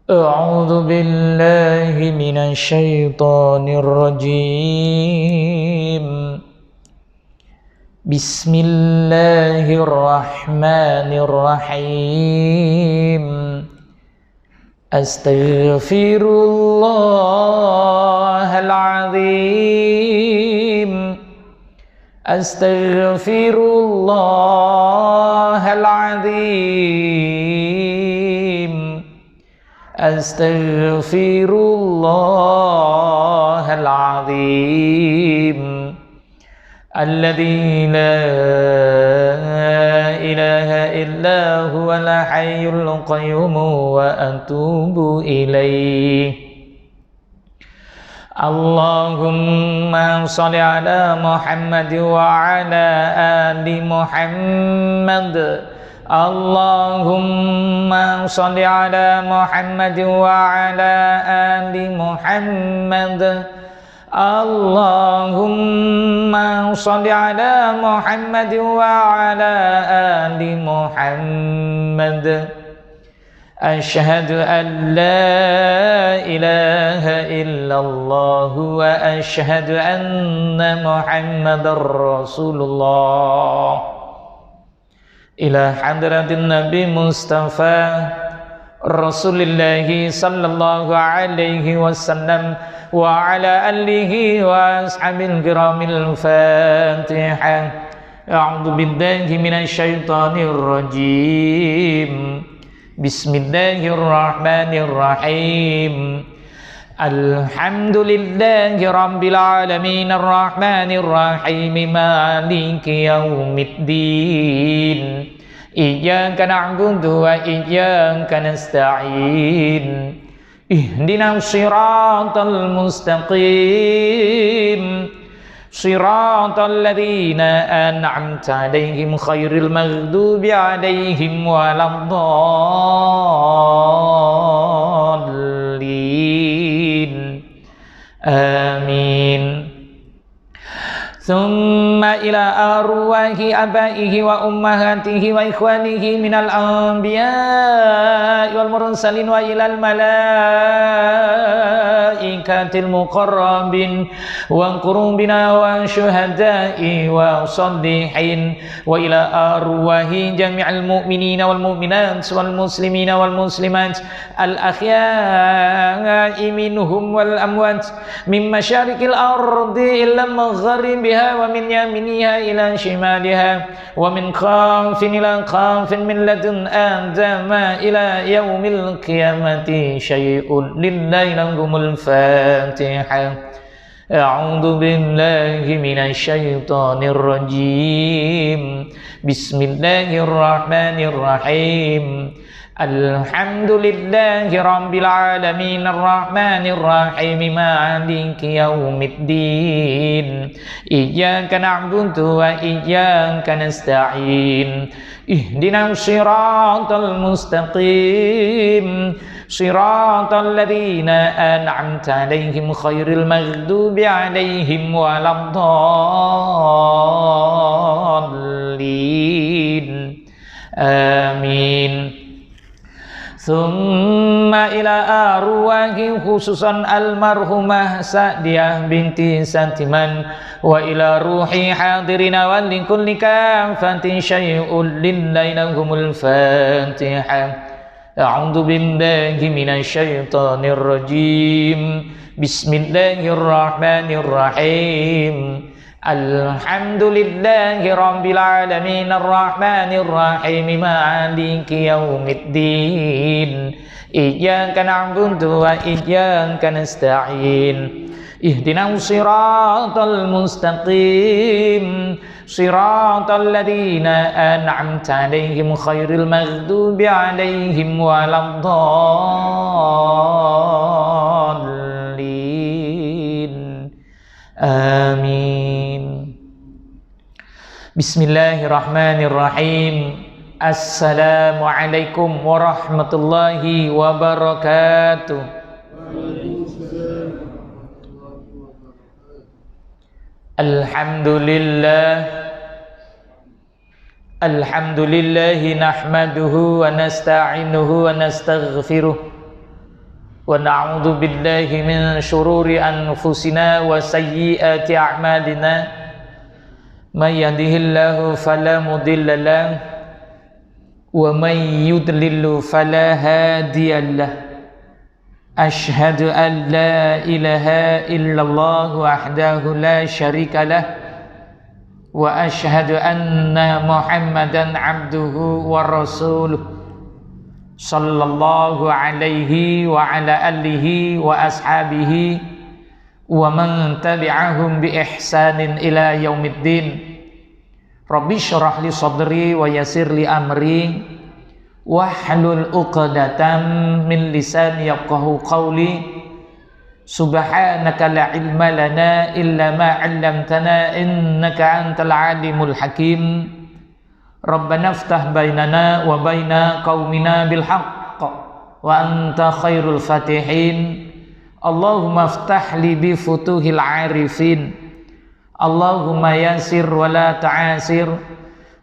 أعوذ بالله من الشيطان الرجيم. بسم الله الرحمن الرحيم. أستغفر الله العظيم. أستغفر الله العظيم. أستغفر الله العظيم الذي لا إله إلا هو الحي القيوم وأتوب إليه. اللهم صل على محمد وعلى آل محمد. اللهم صل على محمد وعلى آل محمد. اللهم صل على محمد وعلى آل محمد. أشهد أن لا إله إلا الله وأشهد أن محمد رسول الله. إلى حضرة النبي مصطفى رسول الله صلى الله عليه وسلم وعلى آله وأصحابه الكرام الفاتحة. أعوذ بالله من الشيطان الرجيم. بسم الله الرحمن الرحيم. الحمد لله رب العالمين الرحمن الرحيم مالك يوم الدين. إياك نعبد وإياك نستعين. اهدنا الصراط المستقيم صراط الذين أنعمت عليهم خير المغضوب عليهم ولا الضالين. آمين. ثم إلى أرواح آبائه وأمهاته وإخوانه من الأنبياء والمرسلين وإلى الملائكة المقربين وقربنا والشهداء والصالحين وإلى أرواح جميع المؤمنين والمؤمنات والمسلمين والمسلمات الأحياء منهم والأموات من مشارق الأرض إلى مغربها ومن يمينها إلى شمالها ومن خاف إلى خاف من لدن آدم إلى يوم القيامة شيء لله لهم الفاتحة. أعوذ بالله من الشيطان الرجيم. بسم الله الرحمن الرحيم. الحمد لله رب العالمين الرحمن الرحيم مالك يوم الدين. إياك نعبد وإياك نستعين. اهدنا الصراط المستقيم صراط الذين أنعمت عليهم خير المغضوب عليهم ولا الضالين. آمين. ثم إلى أرواح خصوصا المرحومة سعدية بنت ساتمان وإلى روح حاضرين ولكل كافة شيء لله لهم الفاتحة. أعوذ بالله من الشيطان الرجيم. بسم الله الرحمن الرحيم. الحمد لله رب العالمين الرحمن الرحيم مالك يوم الدين. إياك نعبد وإياك نستعين. اهدنا الصراط المستقيم صراط الذين أنعمت عليهم خير المغضوب عليهم ولا الضالين. آمين. بسم الله الرحمن الرحيم. السلام عليكم ورحمة الله وبركاته. Alhamdulillah nahmaduhu wa nasta'inuhu wa nastaghfiruh ونعوذ بالله من شرور أنفسنا وسيئات أعمالنا من يهده الله فلا مضل له ومن يضلل فلا هادي له أشهد أن لا إله إلا الله وحده لا شريك له وأشهد أن محمدا عبده ورسوله sallallahu alaihi wa ala alihi wa ashabihi wa man tabi'ahum bi ihsanin ila yaumiddin. Rabbi syrah li sadri wa yassir li amri wahlul 'uqdatam min lisani yafqahu qawli. Subhanaka la ilma lana illa ma 'allamtana innaka antal alimul hakim. Rabbana iftah bainana wa baina qaumina bil haqq wa anta khairul fatihin. Allahumma iftah li bi futuhil arifin. Allahumma yassir wa la ta'asir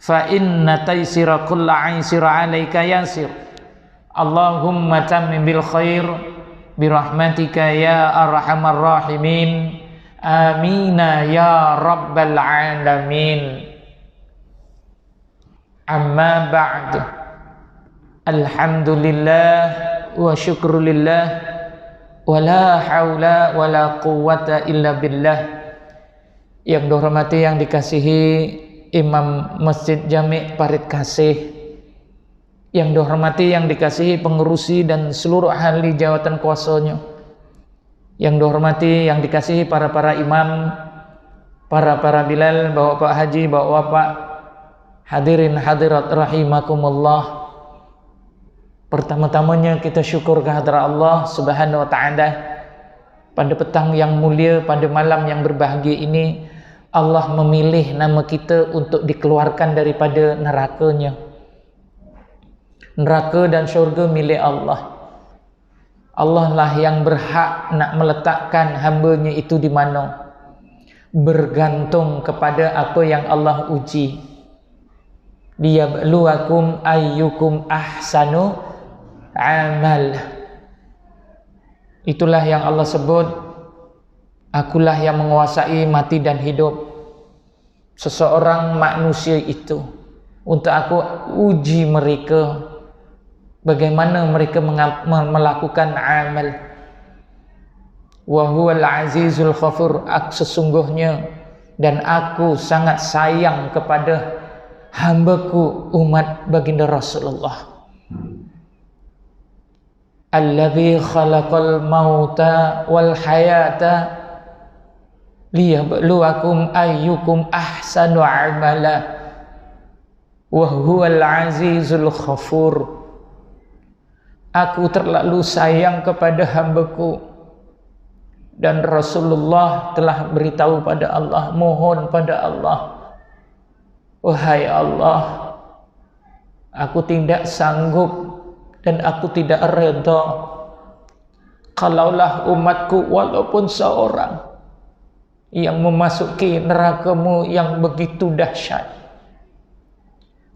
fa inna taysira kulla 'aisir 'alaika yasir. Allahumma tammim bil khair bi rahmatika ya arhamar rahimin. Amina ya rabbal alamin. Amma ba'du. Alhamdulillah wa syukrulillah wa la haula wa la quwwata illa billah. Yang dihormati, yang dikasihi Imam Masjid Jami' Parit Kasih, yang dihormati, yang dikasihi pengurusi dan seluruh ahli jawatan kuasanya, yang dihormati, yang dikasihi para imam, para bilal, bapak haji, bapak hadirin hadirat rahimakumullah. Pertama-tamanya kita syukur kehadirat Allah Subhanahu wa taala pada petang yang mulia, pada malam yang berbahagia ini. Allah memilih nama kita untuk dikeluarkan daripada nerakanya. Neraka dan syurga milik Allah. Allah lah yang berhak nak meletakkan hamba-Nya itu di mana, bergantung kepada apa yang Allah uji. Liyabluwakum ayyukum ahsanu amal. Itulah yang Allah sebut, akulah yang menguasai mati dan hidup seseorang manusia itu, untuk aku uji mereka bagaimana mereka melakukan amal. Wa huwal azizul ghafur. Sesungguhnya dan aku sangat sayang kepada hambaku umat baginda Rasulullah. Alladzi khalaqal mauta wal hayata liyabluwakum ayyukum ahsanu amala wa huwal azizul ghafur. Aku terlalu sayang kepada hambaku, dan Rasulullah telah beritahu pada Allah, mohon pada Allah, wahai Allah, aku tidak sanggup dan aku tidak reda kalaulah umatku walaupun seorang yang memasuki neraka-Mu yang begitu dahsyat.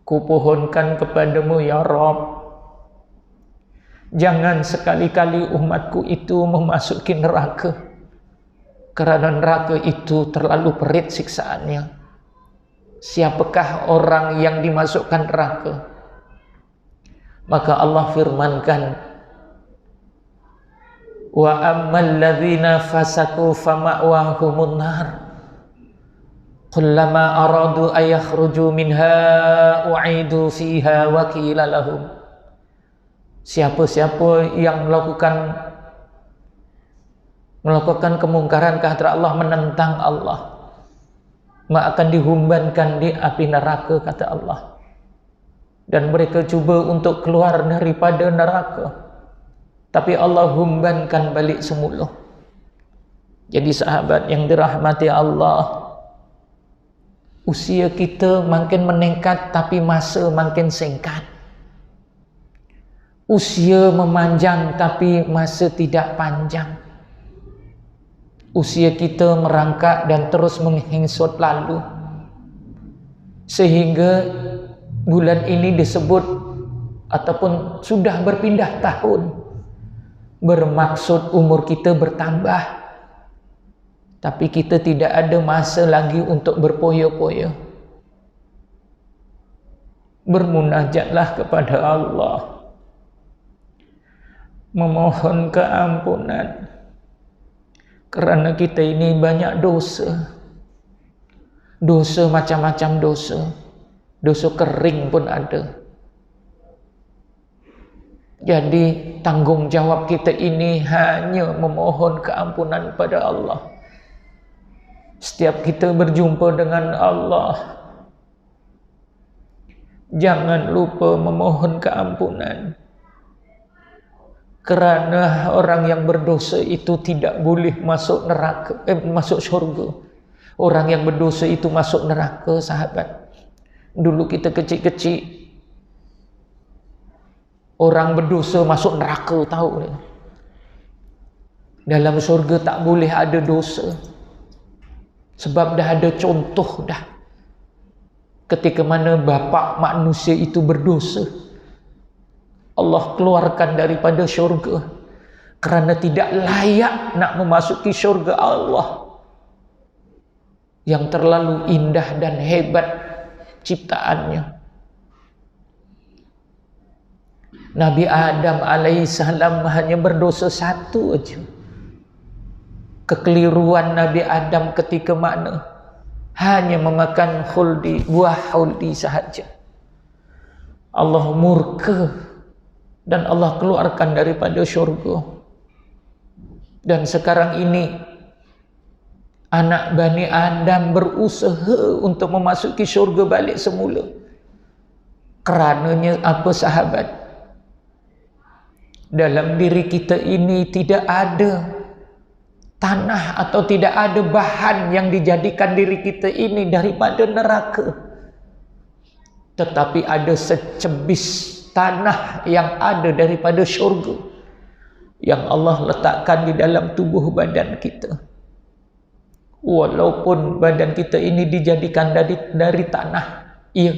Kupohonkan kepadamu ya Rabb, jangan sekali-kali umatku itu memasuki neraka, karena neraka itu terlalu perit siksaannya. Siapakah orang yang dimasukkan neraka? Maka Allah firmankan, wa ammal ladzina fasaku fama'wahumun nar kullama aradu ayakhruju minha u'idu fiha wa qila lahum. Siapa-siapa yang melakukan kemungkaran kehadrat Allah, menentang Allah, maka akan dihumbankan di api neraka, kata Allah. Dan mereka cuba untuk keluar daripada neraka, tapi Allah humbankan balik semula. Jadi sahabat yang dirahmati Allah, usia kita makin meningkat tapi masa makin singkat. Usia memanjang tapi masa tidak panjang. Usia kita merangkak dan terus menghingsut lalu, sehingga bulan ini disebut ataupun sudah berpindah tahun bermaksud umur kita bertambah, tapi kita tidak ada masa lagi untuk berpoya-poya. Bermunajatlah kepada Allah, memohon keampunan, kerana kita ini banyak dosa. Dosa macam-macam dosa. Dosa kering pun ada. Jadi tanggungjawab kita ini hanya memohon keampunan pada Allah. Setiap kita berjumpa dengan Allah, jangan lupa memohon keampunan. Kerana orang yang berdosa itu tidak boleh masuk neraka, masuk syurga. Orang yang berdosa itu masuk neraka, sahabat. Dulu kita kecil-kecil, orang berdosa masuk neraka, tahu? Dalam syurga tak boleh ada dosa. Sebab dah ada contoh dah. Ketika mana bapa manusia itu berdosa, Allah keluarkan daripada syurga kerana tidak layak nak memasuki syurga Allah yang terlalu indah dan hebat ciptaannya. Nabi Adam alaihissalam hanya berdosa satu aja. Kekeliruan Nabi Adam ketika mana? Hanya memakan khuldi, buah khuldi sahaja. Allah murka dan Allah keluarkan daripada syurga. Dan sekarang ini anak Bani Adam berusaha untuk memasuki syurga balik semula. Kerananya apa, sahabat? Dalam diri kita ini tidak ada tanah atau tidak ada bahan yang dijadikan diri kita ini daripada neraka. Tetapi ada secebis tanah yang ada daripada syurga yang Allah letakkan di dalam tubuh badan kita. Walaupun badan kita ini dijadikan dari tanah, iya,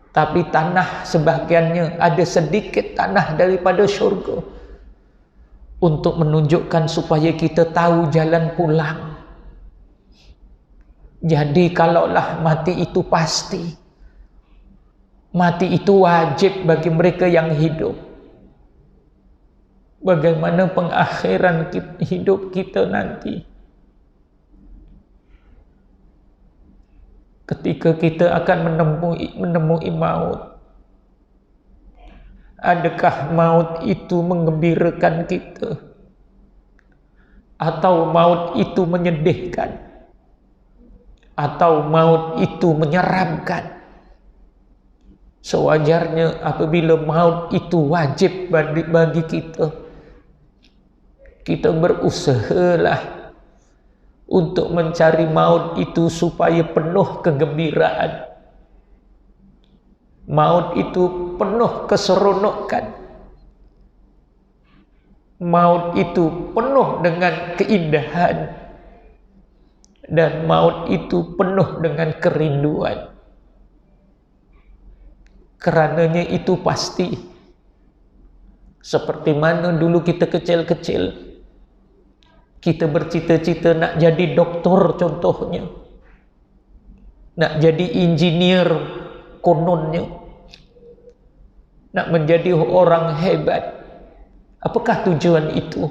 tapi tanah sebahagiannya ada sedikit tanah daripada syurga untuk menunjukkan supaya kita tahu jalan pulang. Jadi kalaulah mati itu pasti, mati itu wajib bagi mereka yang hidup. Bagaimana pengakhiran hidup kita nanti? Ketika kita akan menemui maut, adakah maut itu menggembirakan kita? Atau maut itu menyedihkan? Atau maut itu menyeramkan? Sewajarnya apabila maut itu wajib bagi kita, kita berusahalah untuk mencari maut itu supaya penuh kegembiraan. Maut itu penuh keseronokan. Maut itu penuh dengan keindahan. Dan maut itu penuh dengan kerinduan. Kerananya itu pasti. Seperti mana dulu kita kecil-kecil, kita bercita-cita nak jadi doktor contohnya, nak jadi engineer kononnya, nak menjadi orang hebat. Apakah tujuan itu?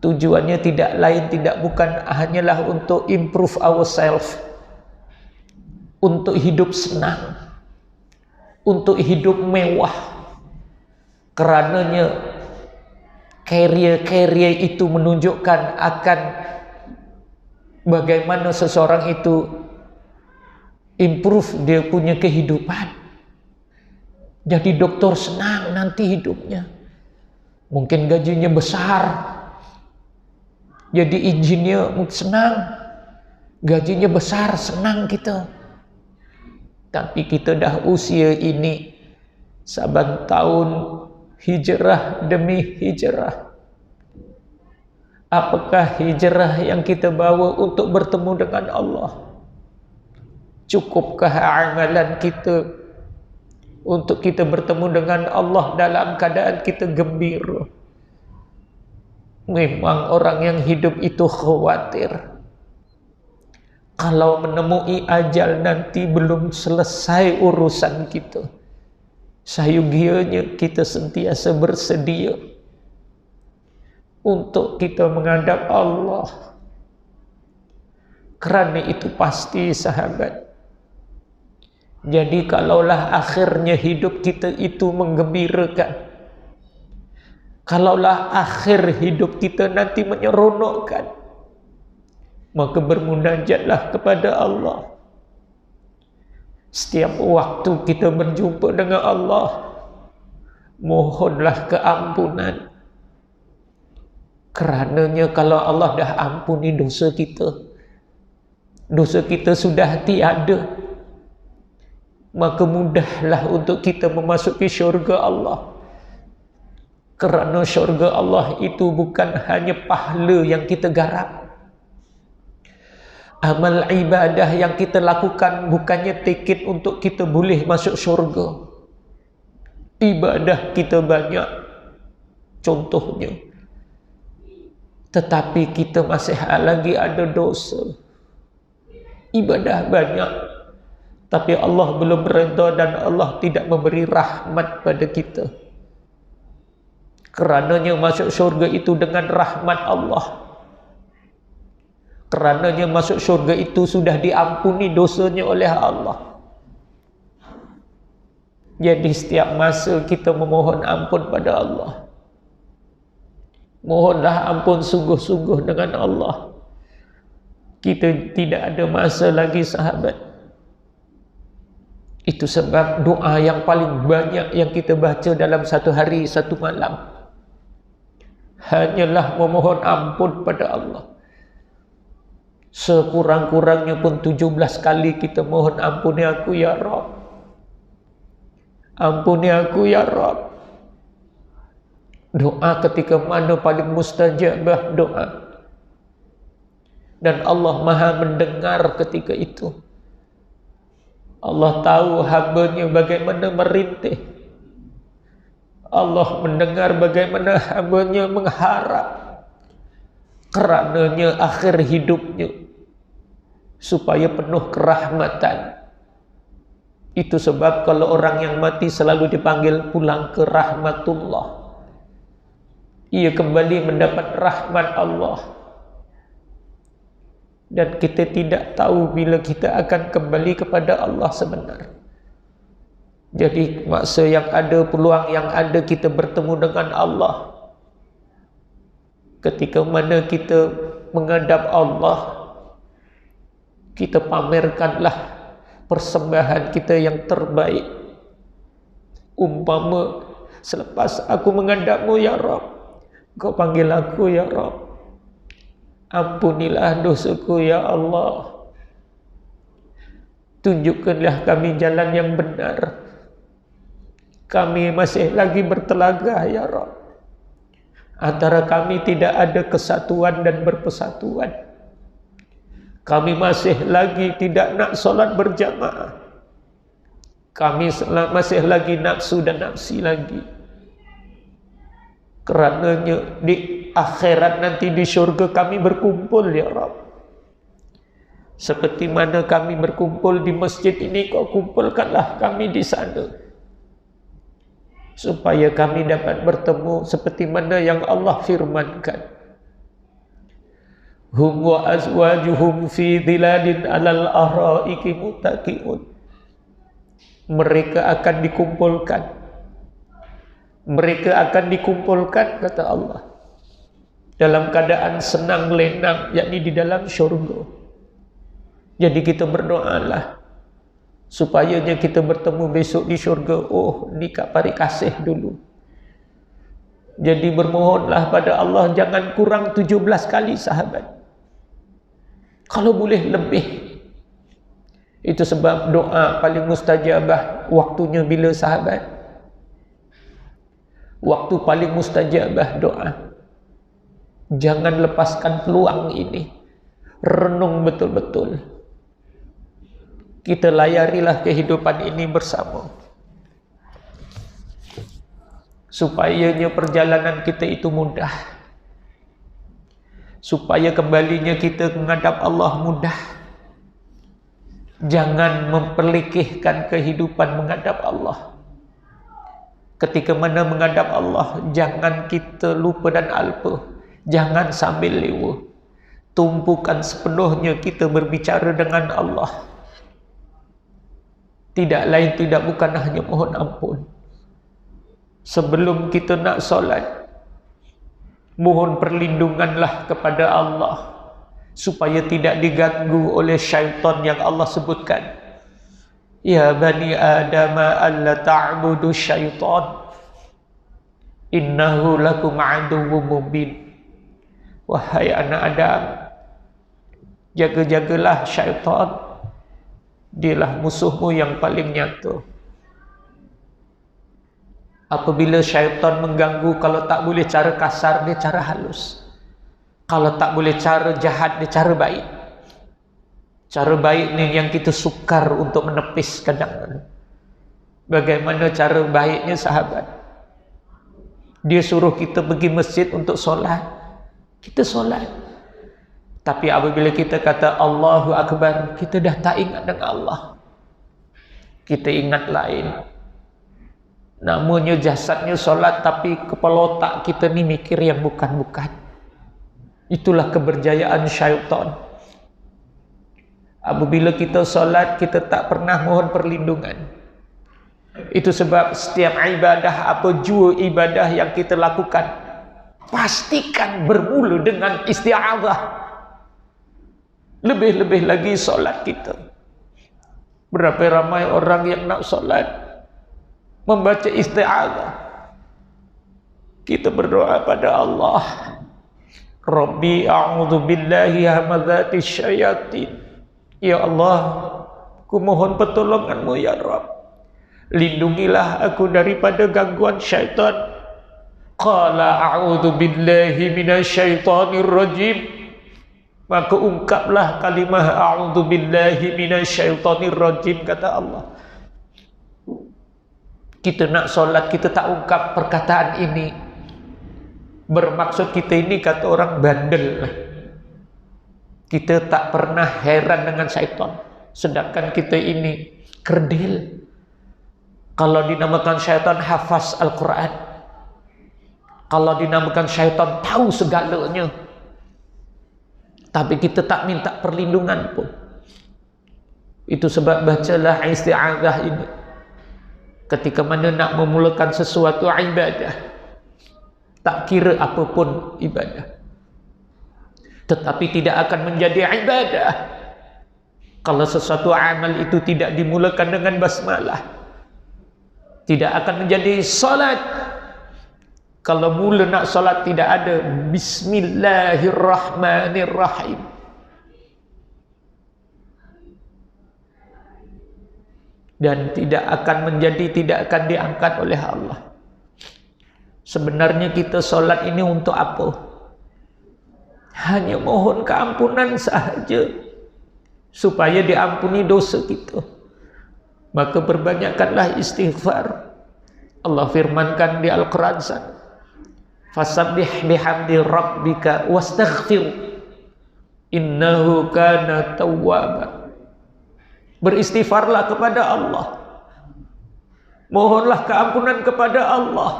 Tujuannya tidak lain tidak bukan hanyalah untuk improve ourselves, untuk hidup senang, untuk hidup mewah. Kerananya career itu menunjukkan akan bagaimana seseorang itu improve dia punya kehidupan. Jadi doktor senang nanti hidupnya, mungkin gajinya besar. Jadi engineer senang, gajinya besar, senang kita. Tapi kita dah usia ini, saban tahun hijrah demi hijrah. Apakah hijrah yang kita bawa untuk bertemu dengan Allah? Cukupkah amalan kita untuk kita bertemu dengan Allah dalam keadaan kita gembira. Memang orang yang hidup itu khawatir. Kalau menemui ajal nanti belum selesai urusan kita. Sayugianya kita sentiasa bersedia untuk kita menghadap Allah. Kerana itu pasti sahabat. Jadi kalaulah akhirnya hidup kita itu menggembirakan, kalaulah akhir hidup kita nanti menyeronokkan, maka bermunajatlah kepada Allah. Setiap waktu kita berjumpa dengan Allah, mohonlah keampunan. Kerananya kalau Allah dah ampuni dosa kita sudah tiada, maka mudahlah untuk kita memasuki syurga Allah. Kerana syurga Allah itu bukan hanya pahala yang kita garap. Amal ibadah yang kita lakukan bukannya tiket untuk kita boleh masuk syurga. Ibadah kita banyak contohnya, tetapi kita masih lagi ada dosa. Ibadah banyak, tapi Allah belum redha dan Allah tidak memberi rahmat pada kita. Kerananya masuk syurga itu dengan rahmat Allah. Kerananya masuk syurga itu sudah diampuni dosanya oleh Allah. Jadi setiap masa kita memohon ampun pada Allah. Mohonlah ampun sungguh-sungguh dengan Allah. Kita tidak ada masa lagi sahabat. Itu sebab doa yang paling banyak yang kita baca dalam satu hari, satu malam, hanyalah memohon ampun pada Allah. Sekurang-kurangnya pun 17 kali kita mohon, ampuni aku ya Rabb, ampuni aku ya Rabb. Doa ketika mana paling mustajabah doa, dan Allah maha mendengar ketika itu. Allah tahu hamba-Nya bagaimana merintih. Allah mendengar bagaimana hamba-Nya mengharap. Kerananya akhir hidupnya supaya penuh kerahmatan. Itu sebab kalau orang yang mati selalu dipanggil pulang ke rahmatullah. Ia kembali mendapat rahmat Allah. Dan kita tidak tahu bila kita akan kembali kepada Allah sebenar. Jadi masa yang ada, peluang yang ada kita bertemu dengan Allah, ketika mana kita menghadap Allah, kita pamerkanlah persembahan kita yang terbaik. Umpama selepas aku menghadap-Mu ya Rabb, Kau panggil aku ya Rabb, ampunilah dosaku ya Allah, tunjukkanlah kami jalan yang benar, kami masih lagi bertelaga ya Rabb, antara kami tidak ada kesatuan dan berpersatuan, kami masih lagi tidak nak solat berjamaah, kami masih lagi nafsu dan nafsi lagi. Kerananya di akhirat nanti di syurga kami berkumpul ya Rabb, seperti mana kami berkumpul di masjid ini, Kau kumpulkanlah kami di sana, supaya kami dapat bertemu seperti mana yang Allah firmankan, hum wa azwajuhum fi dhilalin alal araiki muttaqiun. Mereka akan dikumpulkan, mereka akan dikumpulkan, kata Allah, dalam keadaan senang lenang, yakni di dalam syurga. Jadi kita berdoalah supaya kita bertemu besok di syurga. Oh, ni Kak Pari kasih dulu. Jadi bermohonlah pada Allah jangan kurang 17 kali sahabat, kalau boleh lebih. Itu sebab doa paling mustajabah waktunya bila sahabat? Waktu paling mustajabah doa. Jangan lepaskan peluang ini. Renung betul-betul. Kita layarilah kehidupan ini bersama. supayanya perjalanan kita itu mudah, supaya kembalinya kita menghadap Allah mudah. Jangan memperlekehkan kehidupan menghadap Allah. Ketika mana menghadap Allah, jangan kita lupa dan alpa, jangan sambil lewa. Tumpukan sepenuhnya kita berbicara dengan Allah. Tidak lain tidak bukan hanya mohon ampun. Sebelum kita nak solat, mohon perlindunganlah kepada Allah supaya tidak diganggu oleh syaitan yang Allah sebutkan. Ya bani Adam alla ta'budu syaitan innahu lakum aduwwum mubin. Wahai anak Adam, jaga-jagalah syaitan, dialah musuhmu yang paling nyata. Apabila syaitan mengganggu, kalau tak boleh cara kasar, dia cara halus. Kalau tak boleh cara jahat, dia cara baik. Cara baik ni yang kita sukar untuk menepis kadang-kadang. Bagaimana cara baiknya sahabat? Dia suruh kita pergi masjid untuk solat, kita solat. Tapi apabila kita kata Allahu Akbar, kita dah tak ingat dengan Allah. Kita ingat lain. Namanya jasadnya solat, tapi kepala otak kita ni mikir yang bukan-bukan. Itulah keberjayaan syaitan. Apabila kita solat, kita tak pernah mohon perlindungan. Itu sebab setiap ibadah, apa jua ibadah yang kita lakukan, pastikan bermula dengan isti'adzah. Lebih-lebih lagi solat kita. Berapa ramai orang yang nak solat membaca isti'adzah. Kita berdoa pada Allah, Rabbi a'udzu billahi hamazati syayatin. Ya Allah, ku mohon pertolonganmu ya Rabb. Lindungilah aku daripada gangguan syaitan. Qala a'udzu billahi minasyaitonir rajim. Maka ungkaplah kalimah a'udzu billahi minasyaitonir rajim, kata Allah. Kita nak solat, kita tak ungkap perkataan ini, bermaksud kita ini kata orang bandel. Kita tak pernah heran dengan syaitan, sedangkan kita ini kerdil. Kalau dinamakan syaitan hafaz Al-Quran, kalau dinamakan syaitan tahu segalanya, tapi kita tak minta perlindungan pun. Itu sebab bacalah isti'adzah ini ketika mana nak memulakan sesuatu ibadah, tak kira apapun ibadah. Tetapi tidak akan menjadi ibadah kalau sesuatu amal itu tidak dimulakan dengan basmalah. Tidak akan menjadi salat kalau mula nak salat tidak ada Bismillahirrahmanirrahim. Dan tidak akan diangkat oleh Allah. Sebenarnya kita salat ini untuk apa? Hanya mohon keampunan sahaja, supaya diampuni dosa kita. Maka perbanyakkanlah istighfar. Allah firmankan di Al-Quran sana, fasabbih bihamdi rabbika wastaghfir innahu kana tawwaba. Beristighfarlah kepada Allah, mohonlah keampunan kepada Allah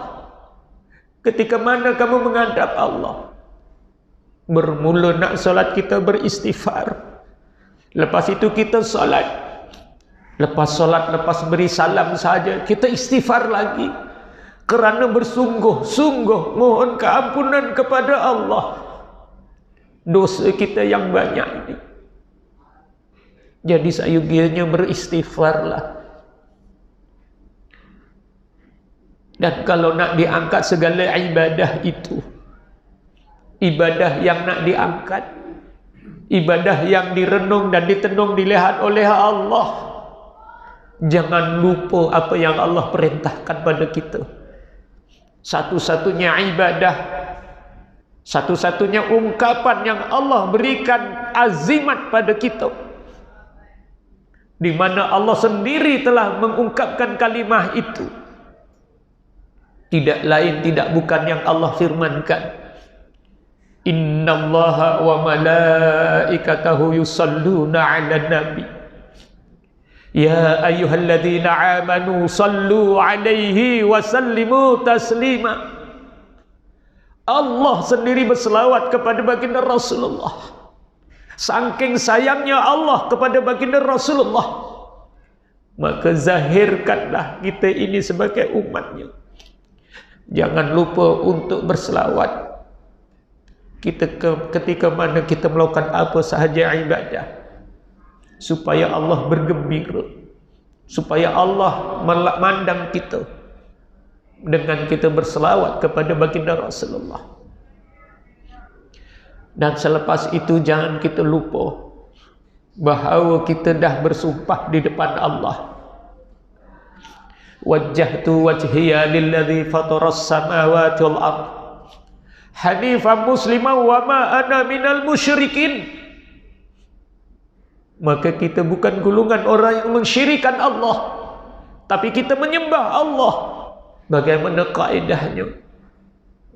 ketika mana kamu menghadap Allah. Bermula nak solat kita beristighfar. Lepas itu kita solat. Lepas solat, lepas beri salam saja, kita istighfar lagi. Kerana bersungguh-sungguh mohon keampunan kepada Allah dosa kita yang banyak ini. Jadi sayugianya beristighfarlah. Dan kalau nak diangkat segala ibadah itu, ibadah yang nak diangkat, ibadah yang direnung dan ditenung dilihat oleh Allah, jangan lupa apa yang Allah perintahkan pada kita. Satu-satunya ibadah, satu-satunya ungkapan yang Allah berikan azimat pada kita, di mana Allah sendiri telah mengungkapkan kalimah itu. Tidak lain tidak bukan yang Allah firmankan, innallaha wa malaikatahu yusalluna 'alan nabi ya ayyuhalladzina amanu sallu 'alaihi wa sallimu taslima. Allah sendiri berselawat kepada baginda Rasulullah. Saking sayangnya Allah kepada baginda Rasulullah, maka zahirkanlah kita ini sebagai umatnya. Jangan lupa untuk berselawat ketika mana kita melakukan apa sahaja ibadah, supaya Allah bergembira, supaya Allah memandang kita dengan kita berselawat kepada baginda Rasulullah. Dan selepas itu jangan kita lupa bahawa kita dah bersumpah di depan Allah, wajjahtu wajhiya lilladzi fataras samawati wal ard hanifan musliman wa ma ana minal musyrikin. Maka kita bukan golongan orang yang mensyirikan Allah, tapi kita menyembah Allah. Bagaimana kaedahnya?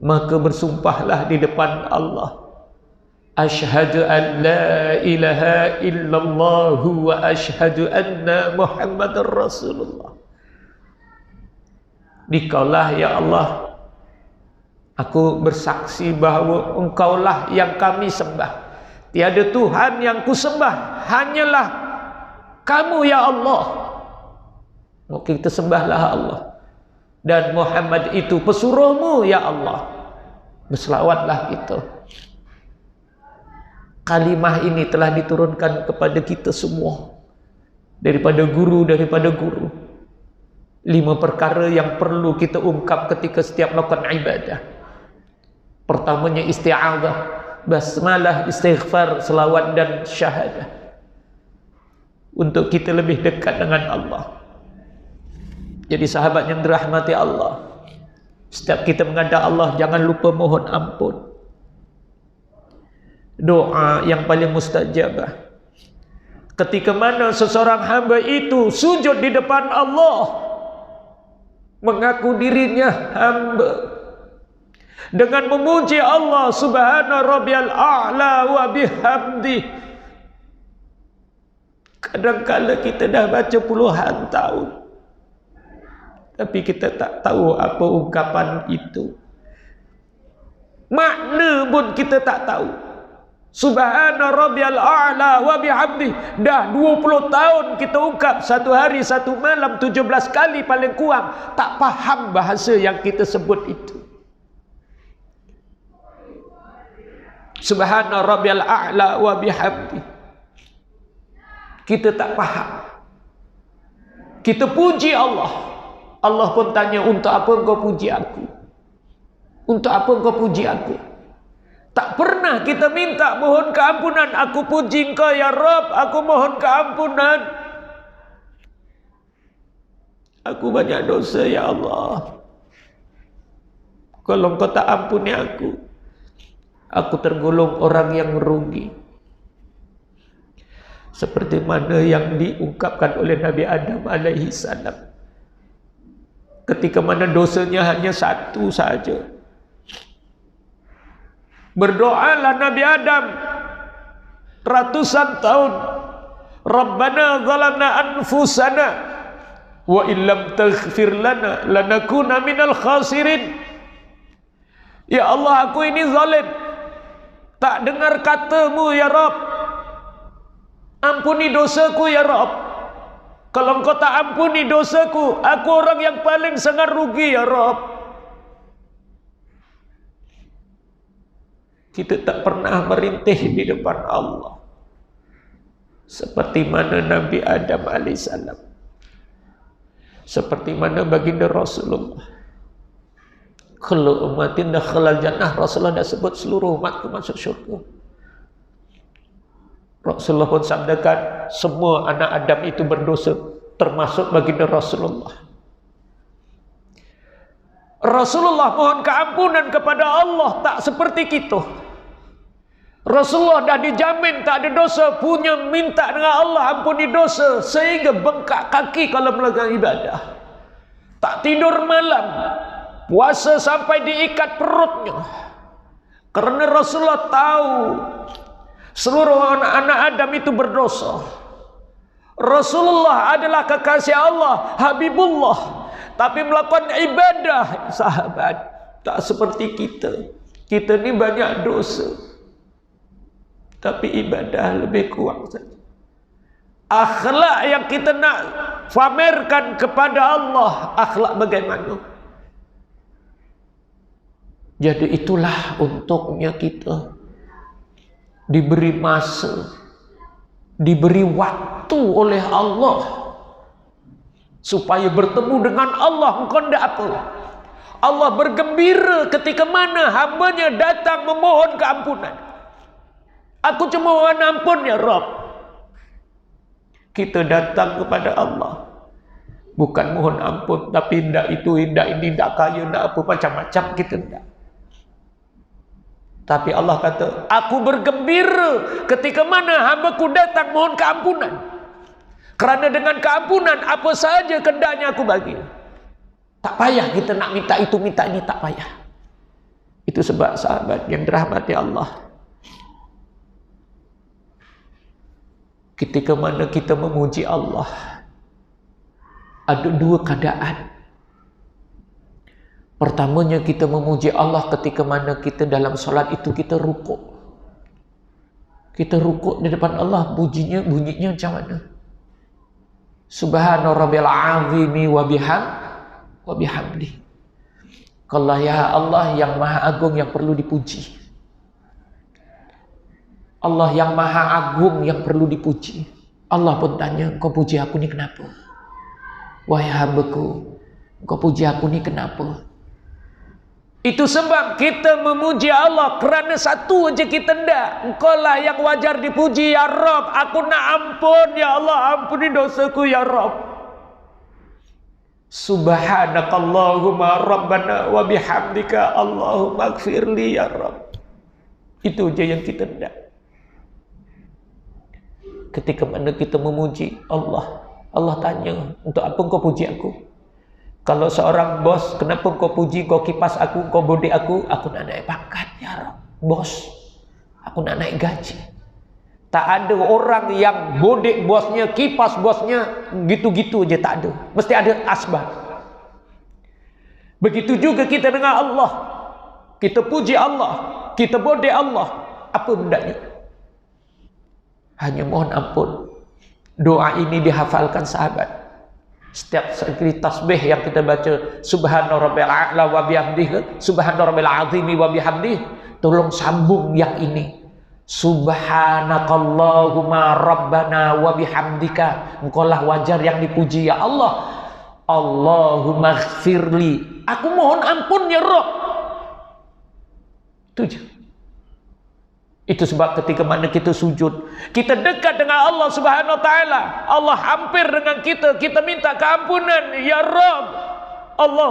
Maka bersumpahlah di depan Allah, asyhadu an la ilaha illallah wa asyhadu anna Muhammadar Rasulullah. Dikaulah ya Allah, aku bersaksi bahawa Engkaulah yang kami sembah. Tiada Tuhan yang ku sembah, hanyalah Kamu ya Allah. Maka kita sembahlah Allah. Dan Muhammad itu pesuruhmu ya Allah. Berselawatlah kita. Kalimah ini telah diturunkan kepada kita semua, daripada guru. 5 perkara yang perlu kita ungkap ketika setiap melakukan ibadah. Pertamanya isti'adzah, basmalah, istighfar, selawat dan syahadah, untuk kita lebih dekat dengan Allah. Jadi sahabat yang dirahmati Allah, setiap kita menghadap Allah jangan lupa mohon ampun. Doa yang paling mustajabah ketika mana seseorang hamba itu sujud di depan Allah, mengaku dirinya hamba dengan memuji Allah subhana rabbiyal a'la wa bihamdi. Kadang-kala kita dah baca puluhan tahun, tapi kita tak tahu apa ungkapan itu. Makna pun kita tak tahu. Subhana rabbiyal a'la wa bihamdi. Dah 20 tahun kita ungkap, satu hari satu malam 17 kali paling kurang, tak faham bahasa yang kita sebut itu. Subhana rabbiyal a'la wa bihamdi. Kita tak faham. Kita puji Allah. Allah pun tanya, untuk apa engkau puji aku? Untuk apa engkau puji aku? Tak pernah kita minta mohon keampunan. Aku puji engkau ya Rabb, aku mohon keampunan. Aku banyak dosa ya Allah. Kalau engkau tak ampuni aku tergolong orang yang merugi. Seperti mana yang diungkapkan oleh Nabi Adam alaihi salam. Ketika mana dosanya hanya satu saja. Berdoalah Nabi Adam ratusan tahun. Rabbana zalamna anfusana wa illam taghfir lana lanakuna minal khasirin. Ya Allah, aku ini zalim, tak dengar katamu ya Rabb. Ampuni dosaku ya Rabb. Kalau engkau tak ampuni dosaku, aku orang yang paling sangat rugi ya Rabb. Kita tak pernah merintih di depan Allah seperti mana Nabi Adam alaihissalam, seperti mana baginda Rasulullah. Kalau umatin dakhalal jannah, Rasulullah dah sebut seluruh umatku masuk syurga. Rasulullah pun sabdakan, semua anak Adam itu berdosa, termasuk baginda Rasulullah. Rasulullah mohon keampunan kepada Allah, tak seperti kita. Rasulullah dah dijamin tak ada dosa, punya minta dengan Allah ampuni dosa, sehingga bengkak kaki kalau melakukan ibadah. Tak tidur malam, puasa sampai diikat perutnya. Karena Rasulullah tahu seluruh anak-anak Adam itu berdosa. Rasulullah adalah kekasih Allah, Habibullah, tapi melakukan ibadah, sahabat, tak seperti kita. Kita ni banyak dosa, tapi ibadah lebih kurang saja. Akhlak yang kita nak pamerkan kepada Allah, akhlak bagaimana? Jadi itulah untuknya kita diberi masa, diberi waktu oleh Allah supaya bertemu dengan Allah. Engkau ndak apa? Allah bergembira ketika mana hambanya datang memohon keampunan. Aku cuma mohon ampun ya Rabb. Kita datang kepada Allah bukan mohon ampun, tapi ndak itu, ndak ini, ndak kaya, ndak apa, macam-macam kita ndak. Tapi Allah kata, aku bergembira ketika mana hambaku datang mohon keampunan. Kerana dengan keampunan apa saja kehendaknya aku bagi. Tak payah kita nak minta itu, minta ini, tak payah. Itu sebab sahabat yang dirahmati Allah, ketika mana kita memuji Allah, ada dua keadaan. Pertamanya kita memuji Allah ketika mana kita dalam solat itu kita rukuk. Kita rukuk di depan Allah, bunyinya macam mana? Subhana rabbil azimi wa bihamdi. Kalau ya Allah yang maha agung yang perlu dipuji. Allah yang maha agung yang perlu dipuji. Allah pun tanya, kau puji aku ni kenapa? Wahai hambaku, kau puji aku ni kenapa? Itu sebab kita memuji Allah kerana satu aja kita ndak. Engkau lah yang wajar dipuji ya Rabb. Aku nak ampun ya Allah, ampuni dosaku ya Rabb. Subhanakallahumma rabbana wa bihamdika Allahumma ighfirli ya Rabb. Itu aja yang kita ndak. Ketika mana kita memuji Allah, Allah tanya, untuk apa engkau puji aku? Kalau seorang bos, kenapa kau puji, kau kipas aku, kau bodek aku nak naik pangkat ya Rabb. Bos, aku nak naik gaji. Tak ada orang yang bodek bosnya, kipas bosnya, gitu-gitu aja, tak ada. Mesti ada asbab. Begitu juga kita dengan Allah. Kita puji Allah, kita bodek Allah. Apa hendaknya? Hanya mohon ampun. Doa ini dihafalkan sahabat. Setiap sekali tasbih yang kita baca, Subhana rabbil a'la wa bihamdihi, Subhana rabbil azimi wa bihamdihi, tolong sambung yang ini. Subhanakallahumma rabbana wa bihamdika. Engkau lah wajar yang dipuji ya Allah. Allahumma ighfirli. Aku mohon ampun ya Rabb. Itu je. Itu sebab ketika mana kita sujud, kita dekat dengan Allah Subhanahu wa taala. Allah hampir dengan kita. Kita minta keampunan ya Rabb. Allah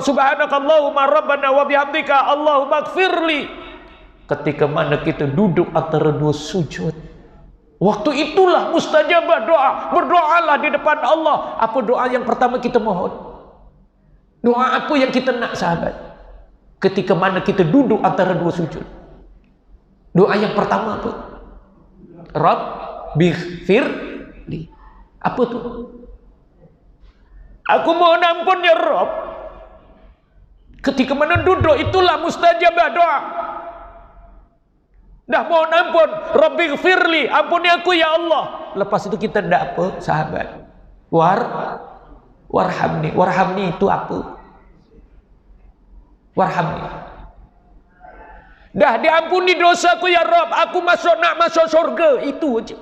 subhanakallahumma rabbana wa bihamdika Allahumma ighfirli. Ketika mana kita duduk antara dua sujud, waktu itulah mustajabah doa. Berdoalah di depan Allah. Apa doa yang pertama kita mohon? Doa apa yang kita nak sahabat? Ketika mana kita duduk antara dua sujud, doa yang pertama apa? Rabbighfirli. Apa tu? Aku mohon ampun ya Rabb. Ketika mana duduk itulah mustajabah doa. Dah mohon ampun, Rabbighfirli, ampuni aku ya Allah. Lepas itu kita ndak apa, sahabat? Warhamni. Warhamni itu apa? Warhamni. Dah diampuni dosaku ya Rabb, aku nak masuk surga. Itu aja.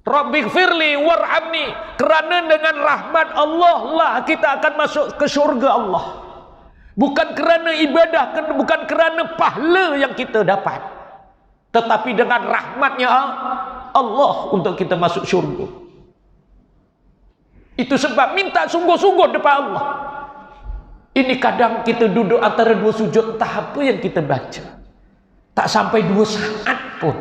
Rabbighfirli warhamni. Kerana dengan rahmat Allah lah kita akan masuk ke surga Allah. Bukan kerana ibadah, bukan kerana pahala yang kita dapat, tetapi dengan rahmatnya Allah untuk kita masuk surga. Itu sebab minta sungguh-sungguh depan Allah. Ini kadang kita duduk antara dua sujud, entah apa yang kita baca, tak sampai 2 saat pun.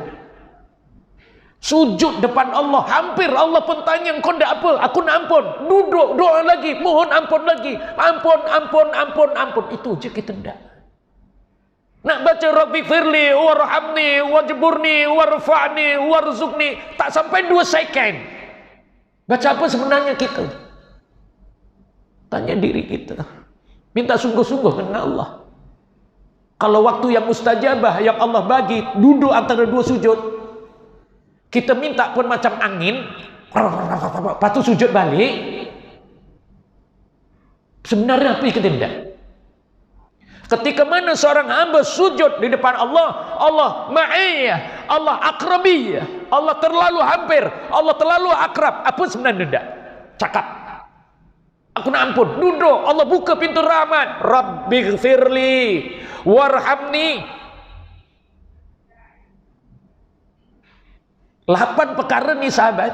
Sujud depan Allah, hampir Allah pun tanya, engkau ndak apa? Aku nak ampun. Duduk, doa lagi, mohon ampun lagi. Ampun, ampun, ampun, ampun. Itu je kita ndak. Nak baca Rabbi firli, warhamni, wajburni, warfa'ni, warzuqni, tak sampai 2 second. Baca apa sebenarnya kita? Tanya diri kita. Minta sungguh-sungguh dengan Allah. Kalau waktu yang mustajabah yang Allah bagi, duduk antara 2 sujud, kita minta pun macam angin, patu sujud balik. Sebenarnya apa kita tidak? Ketika mana seorang hamba sujud di depan Allah, Allah ma'iyah, Allah akrabiyah, Allah terlalu hampir, Allah terlalu akrab. Apa sebenarnya tidak? Cakap. Aku nak ampun. Duduk. Allah buka pintu rahmat. Rabbighfirli warhamni. 8 perkara ni sahabat,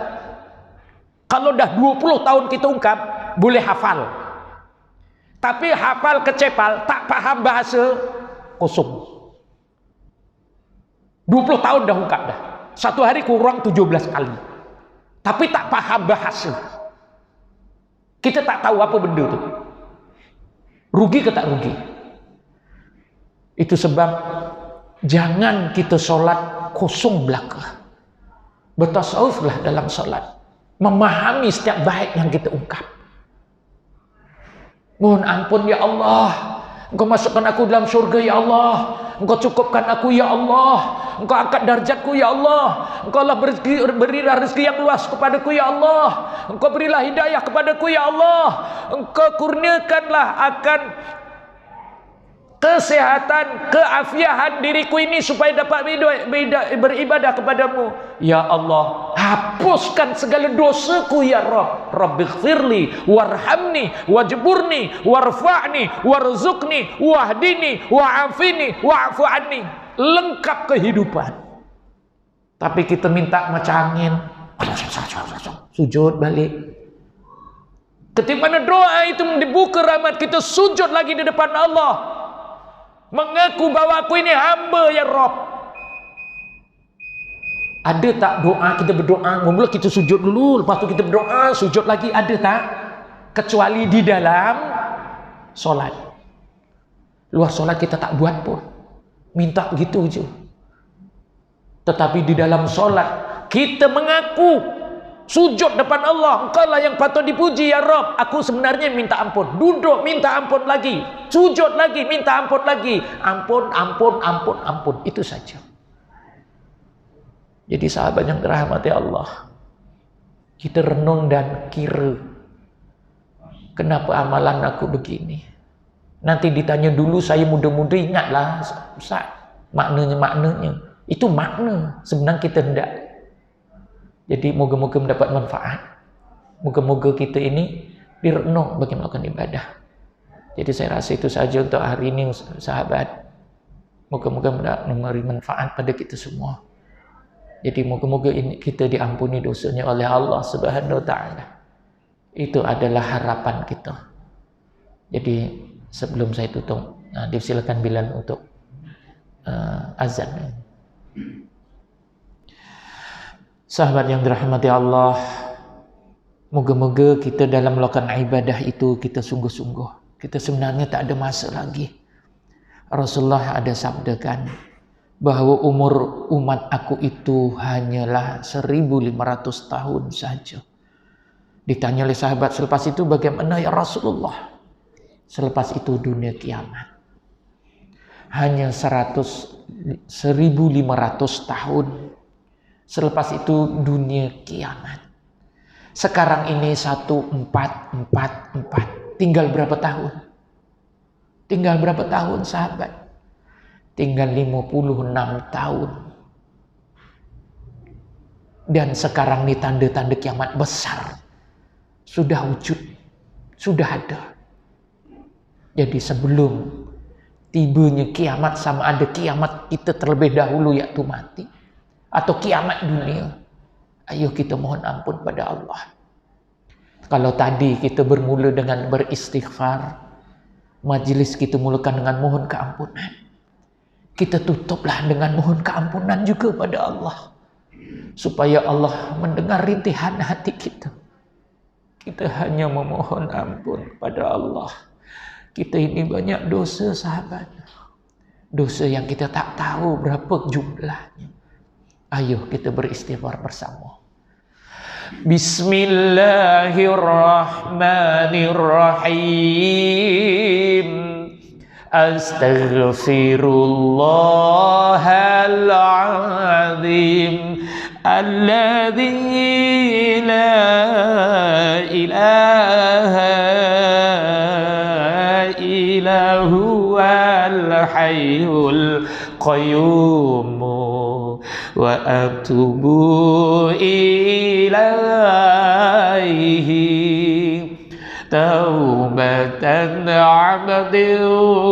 kalau dah 20 tahun kita ungkap, boleh hafal. Tapi hafal kecepal, tak paham bahasa, kosong. 20 tahun dah ungkap dah. Satu hari kurang 17 kali. Tapi tak paham bahasa. Kita tak tahu apa benda tu. Rugi ke tak rugi? Itu sebab jangan kita solat kosong belaka. Bertasawuflah dalam solat. Memahami setiap bait yang kita ungkap. Mohon ampun ya Allah, Engkau masukkan aku dalam syurga ya Allah, Engkau cukupkan aku ya Allah, Engkau angkat darjatku ya Allah, Engkau lah berilah rezeki yang luas kepadaku ya Allah, Engkau berilah hidayah kepadaku ya Allah, Engkau kurniakanlah akan kesehatan, keafiahan diriku ini supaya dapat beribadah kepadamu ya Allah. Hapuskan segala dosaku ya Rabb. Rabbighfirli warhamni wajburni warfa'ni warzuqni wahdini wa'afini wa'fu anni. Lengkap kehidupan. Tapi kita minta macam angin, sujud balik. Ketika mana doa itu dibuka rahmat, kita sujud lagi di depan Allah, mengaku bahwa aku ini hamba ya Rabb. Ada tak doa kita berdoa, mula kita sujud dulu, lepas tu kita berdoa, sujud lagi, ada tak? Kecuali di dalam solat. Luar solat kita tak buat pun. Minta gitu je. Tetapi di dalam solat kita mengaku sujud depan Allah, Engkau lah yang patut dipuji ya Rabb. Aku sebenarnya minta ampun. Duduk minta ampun lagi. Sujud lagi minta ampun lagi. Ampun, ampun, ampun, ampun. Itu saja. Jadi sahabat yang dirahmati Allah, kita renung dan kira, kenapa amalan aku begini? Nanti ditanya dulu saya muda-muda, ingatlah Ustaz, maknanya. Itu makna, sebenarnya kita tidak. Jadi moga-moga mendapat manfaat. Moga-moga kita ini direnung bagi melakukan ibadah. Jadi saya rasa itu saja untuk hari ini sahabat. Moga-moga memberi manfaat pada kita semua. Jadi moga-moga kita diampuni dosanya oleh Allah Subhanahu wa taala. Itu adalah harapan kita. Jadi sebelum saya tutup, disilakan Bilal untuk azan. Sahabat yang dirahmati Allah, moga-moga kita dalam melakukan ibadah itu kita sungguh-sungguh. Kita sebenarnya tak ada masa lagi. Rasulullah ada sabdakan bahwa umur umat aku itu hanyalah 1500 tahun saja. Ditanya oleh sahabat, selepas itu bagaimana ya Rasulullah? Selepas itu dunia kiamat. Hanya 1500 tahun. Selepas itu dunia kiamat. Sekarang ini 1444. Tinggal berapa tahun? Tinggal berapa tahun sahabat? Tinggal 56 tahun. Dan sekarang ini tanda-tanda kiamat besar sudah wujud, sudah ada. Jadi sebelum tibanya kiamat, sama ada kiamat kita terlebih dahulu yaitu mati, atau kiamat dunia, ayo kita mohon ampun pada Allah. Kalau tadi kita bermula dengan beristighfar, majlis kita mulakan dengan mohon keampunan, kita tutuplah dengan mohon keampunan juga pada Allah. supaya Allah mendengar rintihan hati kita. Kita hanya memohon ampun kepada Allah. Kita ini banyak dosa, sahabat. Dosa yang kita tak tahu berapa jumlahnya. Ayo kita beristighfar bersama. Bismillahirrahmanirrahim. Astaghfirullahaladzim alladzi la ilaha illa huwal hayyul qayyum wa atubu ilaihi taubatan 'abdin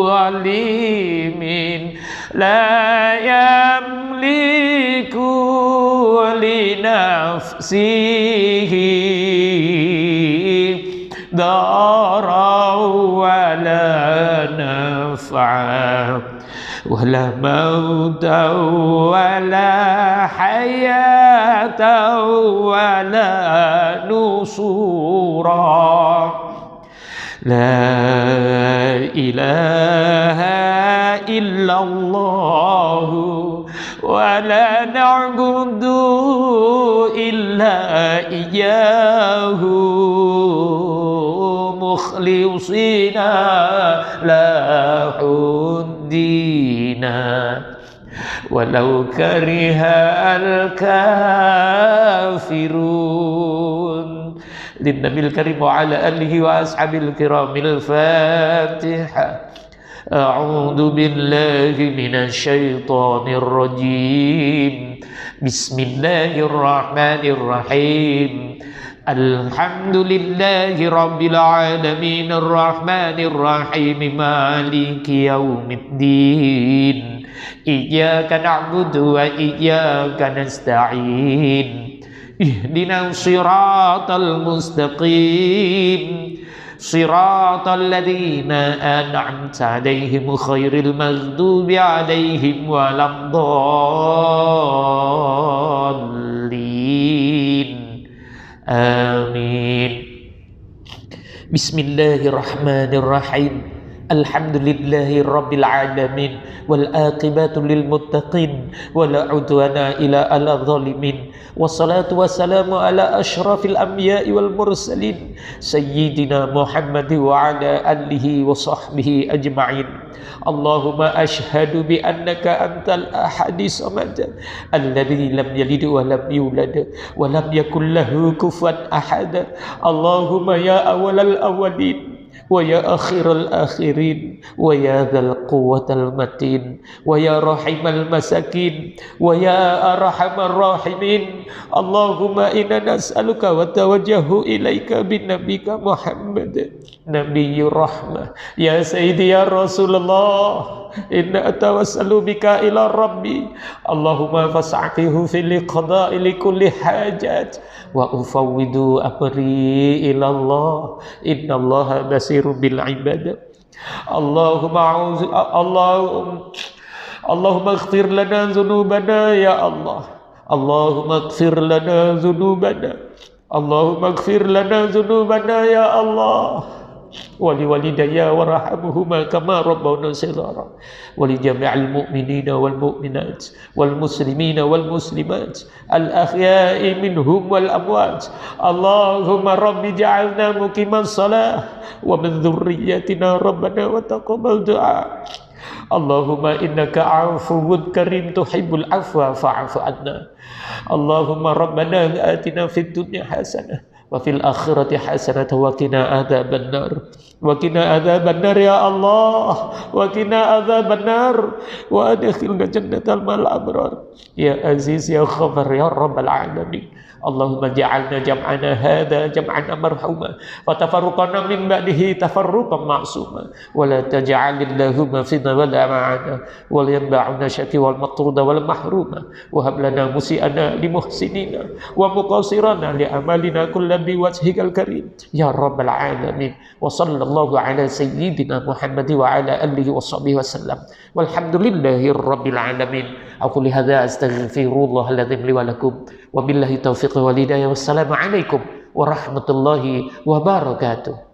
zalimin la yamliku li nafsihi daran wala naf'a wala mautan wala hayatan wala nusura. La ilaha illallah wa la na'budu illa iyyahu mukhlisina lahuddina walau kariha al-kafirun. Linnabil karim wa ala alihi wa ashabil kiramil Fatiha. A'udzu billahi minasy syaithanir rajim. Bismillahirrahmanirrahim. Alhamdulillahi rabbil alamin arrahmanir rahim maliki yaumiddin. Iyyaka na'budu wa iyyaka nasta'in. Ihdinas siratal mustaqim siratal ladzina an'amta 'alaihim ghairil maghdubi 'alaihim waladdallin. Amin. Bismillahirrahmanirrahim. Alhamdulillahi rabbil alamin wal aqibatu lil muttaqin wala udwana ila ala zalimin wassalatu wassalamu ala asyrafil anbiya'i wal mursalin sayyidina Muhammad wa ala alihi wa sahbihi ajma'in. Allahumma ashhadu bi annaka antal ahadis samad alladzi lam yalid wa lam yulad wa lam yakul lahu kufuwan ahad. Allahumma ya awwalal awwalin wa ya akhiral akhirin wa ya dzal quwwatal matin wa ya rahimal masakin wa ya arhamar rahimin. Allahumma inna nas'aluka wa tawajjahu ilaika bin nabika Muhammad nabiyyur rahmah ya sayyidi ya Rasulullah inna atawassalu bika ila rabbi. Allahumma fas'aqihu fil qada'i li kulli hajat wa ufawwidu amri ila Allah innallaha basirun bil ibad. Allahumma ighfir lana dhunubana ya Allah. Allahumma ighfir lana dhunubana. Allahumma ighfir lana dhunubana ya Allah. Wali walidayya warhamhuma kama rabbawna shighara wali jami'il mu'minina wal mu'minat wal muslimina wal muslimat al ahya'i minhum wal amwat. Allahumma rabbi ja'alna muqimas salah wa min dhurriyyatina rabbana wa taqabbal du'a. Allahumma innaka 'afuwwun karim tuhibbul 'afwa fa'fu 'anna. Allahumma rabbana atina fid dunya hasanah wa fil akhirati hasanatan wa qina adzabannar. Wa qina adzabannar ya Allah, wa qina adzabannar wa adkhilna jannatal mal abrar ya aziz ya ghaffar ya rabbal alamin. Allahumma ja'alna jam'ana hadha jam'an marhuma wa tafarruqana min ba'dihi tafarruqan ma'suma wa la taj'alillahumma fina wa la ma'ana wa la yanba'una syaki wal matruda wal mahruma wa hab lana musi'ana li muhsinina wa muqasirana li amalina kullam bi wajhikal karim ya rabbal alamin wa sallallahu ala sayyidina Muhammad wa ala alihi wa sahbihi wa sallam walhamdulillahi rabbil alamin. Aku li hadza astaghfirullah alazim li wa lakum wa billahi taufiq wal hidayah. Wassalamu alaikum warahmatullahi wabarakatuh.